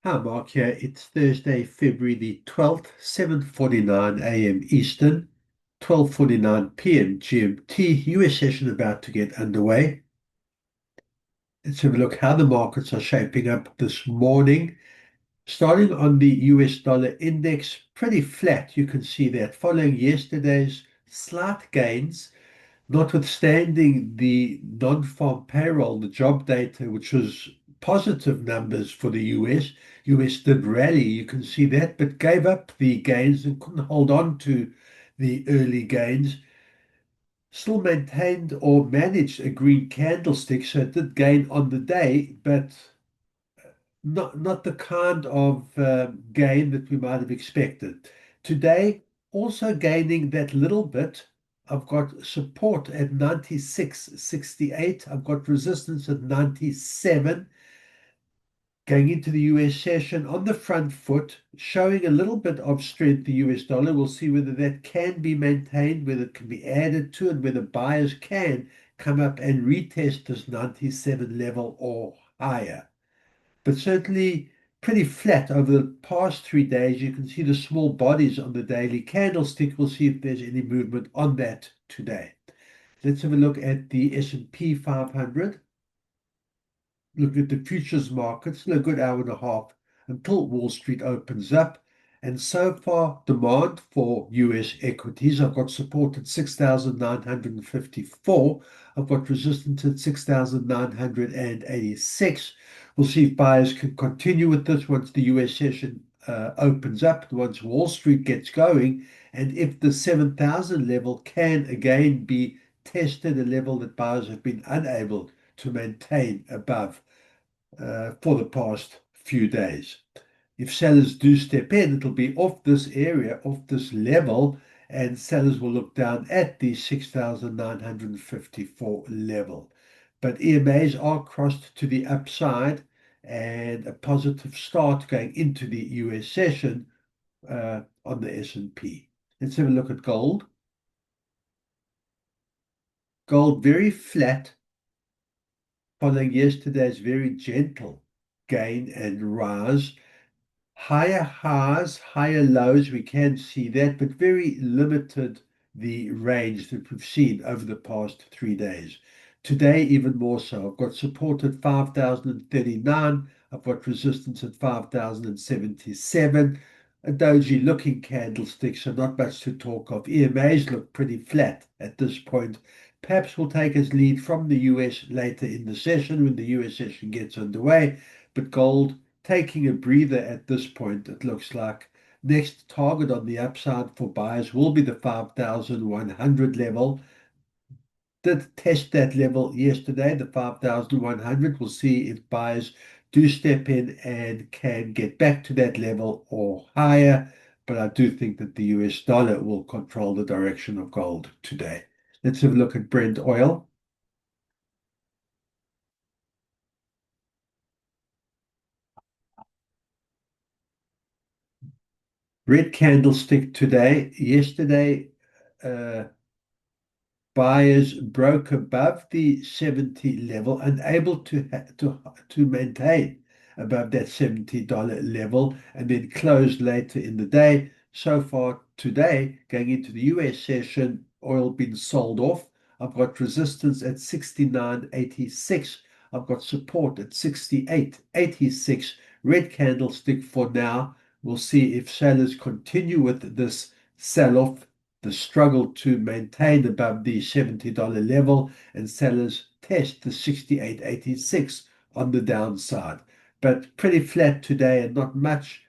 Hi, Mark here. It's Thursday, February the 12th, 7:49 a.m. Eastern, 12:49 p.m. GMT. US session about to get underway. Let's have a look how the markets are shaping up this morning. Starting on the US dollar index, pretty flat. You can see that following yesterday's slight gains, notwithstanding the non-farm payroll, the job data, which was positive numbers for the US. US did rally, you can see that, but gave up the gains and couldn't hold on to the early gains. Still maintained or managed a green candlestick, so it did gain on the day, but not the kind of gain that we might have expected. Today, also gaining that little bit. I've got support at 96.68. I've got resistance at 97. Going into the US session on the front foot, showing a little bit of strength, the US dollar. We'll see whether that can be maintained, whether it can be added to, and whether buyers can come up and retest this 97 level or higher, but certainly pretty flat over the past 3 days. You can see the small bodies on the daily candlestick. We'll see if there's any movement on that today. Let's have a look at the S&P 500. Look at the futures market. Still a good hour and a half until Wall Street opens up. And so far, demand for US equities, I've got support at 6,954. I've got resistance at 6,986. We'll see if buyers can continue with this once the US session opens up, once Wall Street gets going, and if the 7,000 level can again be tested, a level that buyers have been unable to maintain above for the past few days. If sellers do step in, it'll be off this area, off this level, and sellers will look down at the 6,954 level. But EMAs are crossed to the upside and a positive start going into the US session on the S&P. Let's have a look at gold. Gold very flat following yesterday's very gentle gain and rise. Higher highs, higher lows, we can see that, but very limited the range that we've seen over the past 3 days. Today, even more so. I've got support at 5,039. I've got resistance at 5,077. A doji looking candlestick, so not much to talk of. EMAs look pretty flat at this point. Perhaps we'll take as lead from the US later in the session when the US session gets underway, but gold taking a breather at this point, it looks like. Next target on the upside for buyers will be the 5,100 level. Did test that level yesterday, the 5,100. We'll see if buyers do step in and can get back to that level or higher. But I do think that the US dollar will control the direction of gold today. Let's have a look at Brent oil. Red candlestick today. Yesterday, buyers broke above the 70 level, unable to maintain above that $70 level, and then closed later in the day. So far today, going into the US session, oil been sold off. I've got resistance at 69.86. I've got support at 68.86. Red candlestick for now. We'll see if sellers continue with this sell-off, the struggle to maintain above the $70 level, and sellers test the 68.86 on the downside. But pretty flat today and not much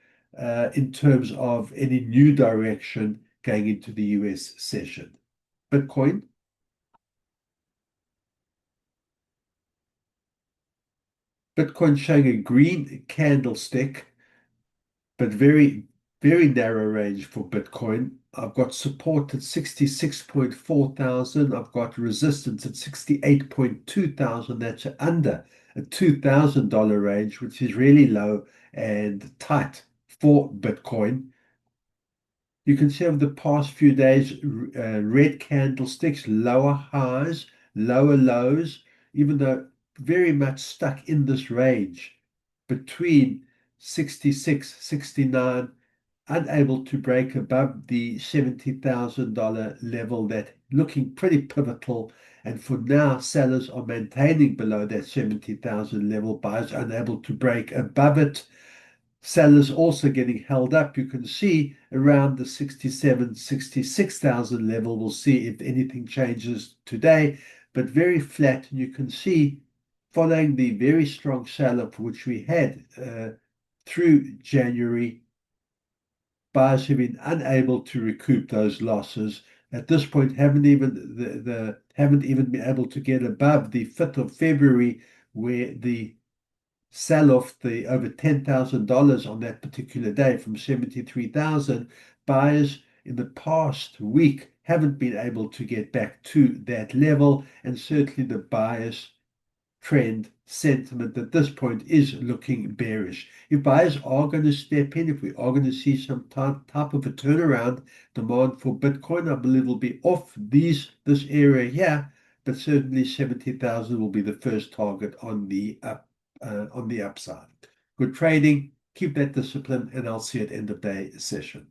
in terms of any new direction going into the US session. Bitcoin. Bitcoin showing a green candlestick, but very narrow range for Bitcoin. I've got support at 66.4 thousand. I've got resistance at 68.2 thousand. That's under a $2,000 range, which is really low and tight for Bitcoin. You can see over the past few days, red candlesticks, lower highs, lower lows, even though very much stuck in this range between 66.69, unable to break above the $70,000 level, that looking pretty pivotal. And for now, sellers are maintaining below that 70,000 level, buyers unable to break above it. Sellers also getting held up. You can see around the 67, 66,000 level. We'll see if anything changes today, but very flat. And you can see following the very strong sell-off which we had through January, buyers have been unable to recoup those losses. At this point, haven't even been able to get above the 5th of February, where the sell-off, the over $10,000 on that particular day from 73,000. Buyers in the past week haven't been able to get back to that level, and certainly the buyers trend sentiment at this point is looking bearish. If buyers are going to step in, if we are going to see some type of a turnaround, demand for Bitcoin, I believe, will be off this area here, but certainly 70,000 will be the first target on the upside. Good trading, keep that discipline, and I'll see you at end of day session.